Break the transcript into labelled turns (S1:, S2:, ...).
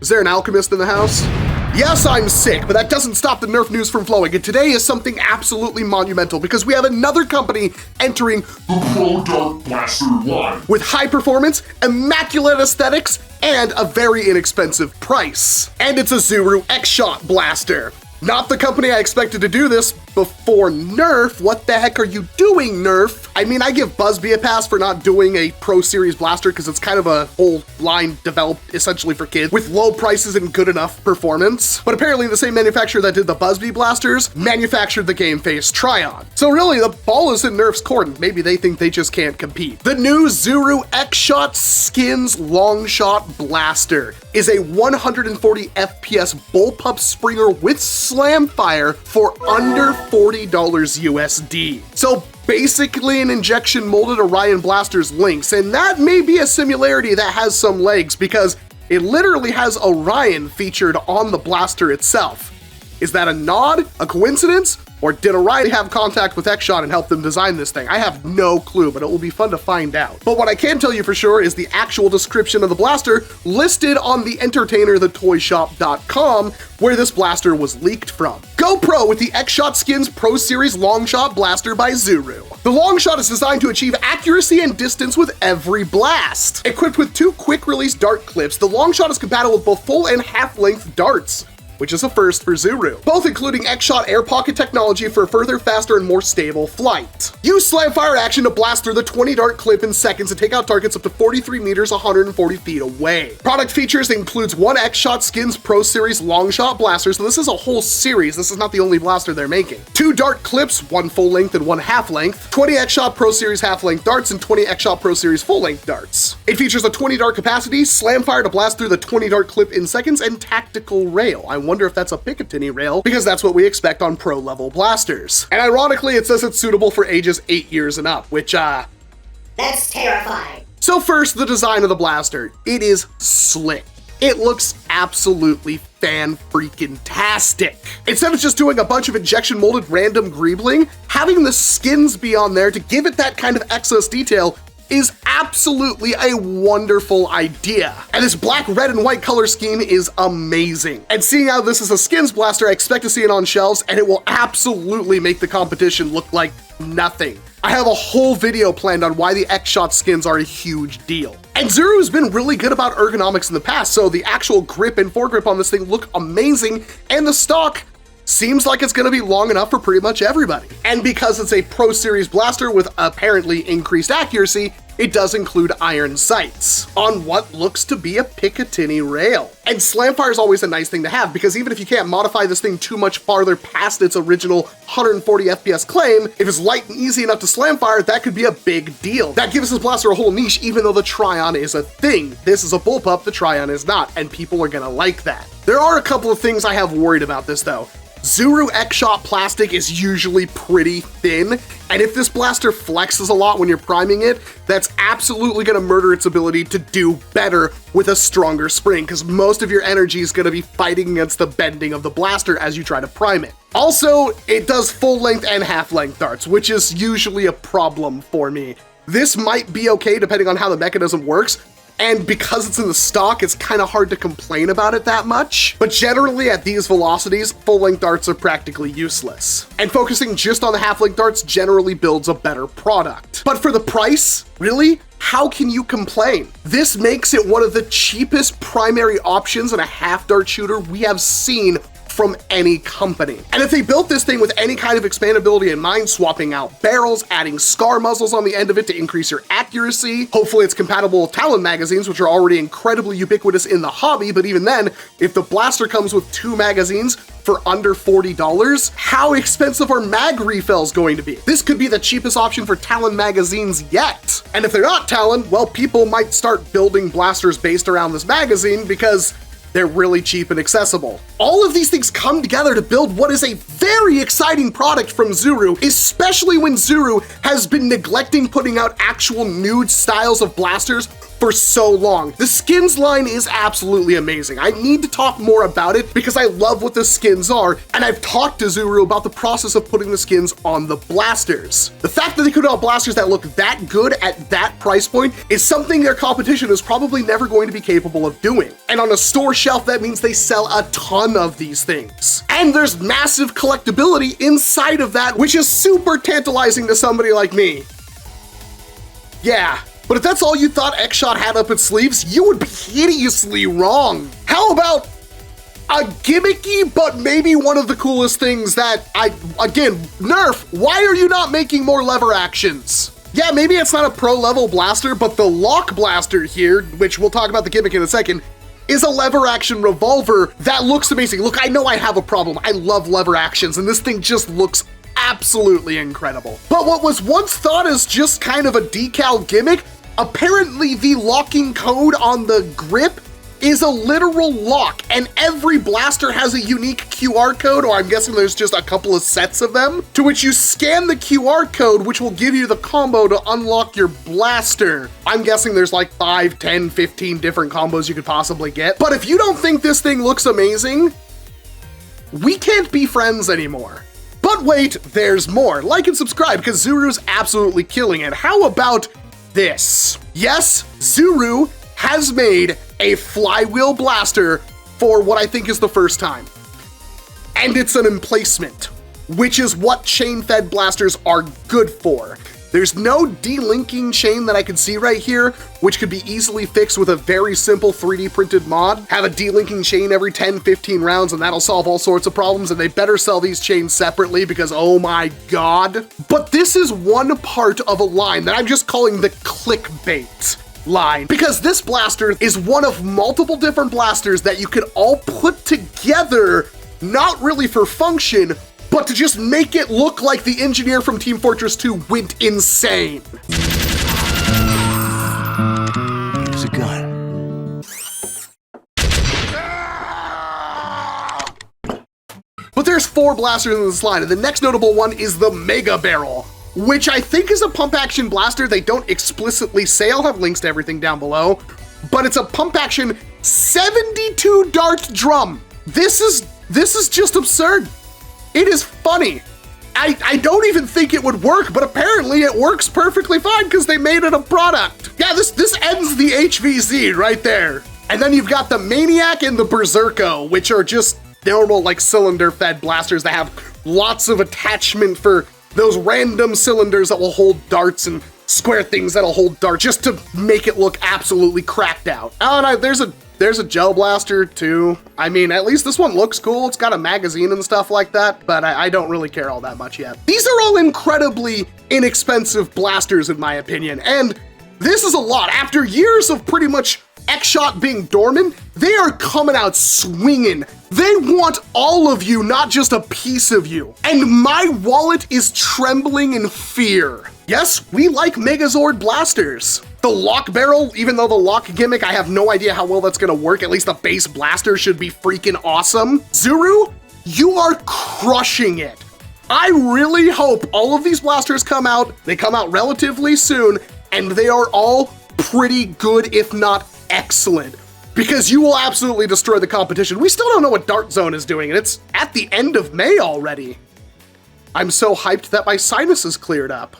S1: Is there an alchemist in the house? Yes, I'm sick, but that doesn't stop the Nerf news from flowing, and today is something absolutely monumental because we have another company entering
S2: the Pro Dart Blaster line
S1: with high performance, immaculate aesthetics, and a very inexpensive price. And it's a Zuru X-Shot Blaster. Not the company I expected to do this before Nerf. What the heck are you doing, Nerf? I mean, I give Buzzbee a pass for not doing a Pro Series blaster because it's kind of a whole line developed essentially for kids with low prices and good enough performance. But apparently the same manufacturer that did the Buzzbee blasters manufactured the Gameface Try-On. So really, the ball is in Nerf's court, and maybe they think they just can't compete. The new Zuru X-Shot Skins Longshot Blaster is a 140 FPS bullpup springer with slam fire for under $40 USD. So basically an injection molded Orion Blaster's links, and that may be a similarity that has some legs because it literally has Orion featured on the blaster itself. Is that a nod, a coincidence, or did Orion have contact with X-Shot and help them design this thing? I have no clue, but it will be fun to find out. But what I can tell you for sure is the actual description of the blaster listed on the entertainerthetoyshop.com, where this blaster was leaked from. Go pro with the X-Shot Skins Pro Series Longshot Blaster by Zuru. The Longshot is designed to achieve accuracy and distance with every blast. Equipped with 2 quick-release dart clips, the Longshot is compatible with both full and half-length darts, which is a first for Zuru, both including X-Shot air pocket technology for further, faster, and more stable flight. Use slam fire action to blast through the 20 dart clip in seconds and take out targets up to 43 meters, 140 feet away. Product features includes 1 X-Shot Skins Pro Series Longshot Blaster, so this is a whole series, this is not the only blaster they're making. 2 dart clips, 1 full length and 1 half length, 20 X-Shot Pro Series half length darts, and 20 X-Shot Pro Series full length darts. It features a 20 dart capacity, slam fire to blast through the 20 dart clip in seconds, and tactical rail. I wonder if that's a Picatinny rail, because that's what we expect on pro level blasters. And ironically, it says it's suitable for ages 8 years and up, which
S3: that's terrifying.
S1: So first, the design of the blaster. It is slick. It looks absolutely fan-freaking-tastic. Instead of just doing a bunch of injection molded random greebling, having the skins be on there to give it that kind of excess detail is absolutely a wonderful idea. And this black, red, and white color scheme is amazing. And seeing how this is a skins blaster, I expect to see it on shelves, and it will absolutely make the competition look like nothing. I have a whole video planned on why the X-Shot skins are a huge deal. And Zuru's been really good about ergonomics in the past, so the actual grip and foregrip on this thing look amazing, and the stock seems like it's gonna be long enough for pretty much everybody. And because it's a Pro Series blaster with apparently increased accuracy, it does include iron sights on what looks to be a Picatinny rail. And slamfire is always a nice thing to have because even if you can't modify this thing too much farther past its original 140 FPS claim, if it's light and easy enough to slamfire, that could be a big deal. That gives this blaster a whole niche even though the Try-On is a thing. This is a bullpup, the Try-On is not, and people are gonna like that. There are a couple of things I have worried about this though. Zuru X-Shot plastic is usually pretty thin, and if this blaster flexes a lot when you're priming it, that's absolutely gonna murder its ability to do better with a stronger spring, because most of your energy is gonna be fighting against the bending of the blaster as you try to prime it. Also, it does full-length and half-length darts, which is usually a problem for me. This might be okay depending on how the mechanism works, and because it's in the stock, it's kind of hard to complain about it that much. But generally at these velocities, full-length darts are practically useless. And focusing just on the half-length darts generally builds a better product. But for the price, really? How can you complain? This makes it one of the cheapest primary options in a half-dart shooter we have seen from any company. And if they built this thing with any kind of expandability in mind, swapping out barrels, adding scar muzzles on the end of it to increase your accuracy, hopefully it's compatible with Talon magazines, which are already incredibly ubiquitous in the hobby, but even then, if the blaster comes with 2 magazines for under $40, how expensive are mag refills going to be? This could be the cheapest option for Talon magazines yet. And if they're not Talon, well, people might start building blasters based around this magazine because they're really cheap and accessible. All of these things come together to build what is a very exciting product from Zuru, especially when Zuru has been neglecting putting out actual nude styles of blasters for so long. The skins line is absolutely amazing. I need to talk more about it because I love what the skins are, and I've talked to Zuru about the process of putting the skins on the blasters. The fact that they could have blasters that look that good at that price point is something their competition is probably never going to be capable of doing. And on a store shelf, that means they sell a ton of these things. And there's massive collectability inside of that, which is super tantalizing to somebody like me. Yeah. But if that's all you thought X-Shot had up its sleeves, you would be hideously wrong. How about a gimmicky, but maybe one of the coolest things that again, Nerf, why are you not making more lever actions? Yeah, maybe it's not a pro-level blaster, but the lock blaster here, which we'll talk about the gimmick in a second, is a lever action revolver that looks amazing. Look, I know I have a problem. I love lever actions, and this thing just looks absolutely incredible. But what was once thought as just kind of a decal gimmick, apparently the locking code on the grip is a literal lock, and every blaster has a unique QR code, or I'm guessing there's just a couple of sets of them, to which you scan the QR code, which will give you the combo to unlock your blaster. I'm guessing there's like 5, 10, 15 different combos you could possibly get. But if you don't think this thing looks amazing, we can't be friends anymore. But wait, there's more. Like and subscribe because Zuru's absolutely killing it. How about this? Yes, Zuru has made a Flywheel Blaster for what I think is the first time. And it's an emplacement, which is what chain-fed blasters are good for. There's no delinking chain that I can see right here, which could be easily fixed with a very simple 3D printed mod. Have a delinking chain every 10, 15 rounds, and that'll solve all sorts of problems, and they better sell these chains separately because, oh my god. But this is one part of a line that I'm just calling the clickbait line, because this blaster is one of multiple different blasters that you could all put together, not really for function, but to just make it look like the engineer from Team Fortress 2 went insane.
S4: Here's a gun.
S1: But there's 4 blasters in this line, and the next notable one is the Mega Barrel, which I think is a pump action blaster. They don't explicitly say. I'll have links to everything down below, but it's a pump action 72 dart drum. This is just absurd. It is funny. I don't even think it would work, but apparently it works perfectly fine because they made it a product. Yeah, this ends the HVZ right there. And then you've got the Maniac and the Berserko, which are just normal like cylinder fed blasters that have lots of attachment for those random cylinders that will hold darts and square things that'll hold darts just to make it look absolutely cracked out. Oh, and there's a gel blaster too. I mean, at least this one looks cool. It's got a magazine and stuff like that, but I don't really care all that much yet. These are all incredibly inexpensive blasters in my opinion, and this is a lot. After years of pretty much X-Shot being dormant, they are coming out swinging. They want all of you, not just a piece of you. And my wallet is trembling in fear. Yes, we like Megazord blasters. The lock barrel, even though the lock gimmick, I have no idea how well that's gonna work. At least the base blaster should be freaking awesome. Zuru, you are crushing it. I really hope all of these blasters come out. They come out relatively soon, and they are all pretty good, if not excellent, because you will absolutely destroy the competition. We still don't know what Dart Zone is doing, and it's at the end of May already. I'm so hyped that my sinuses cleared up.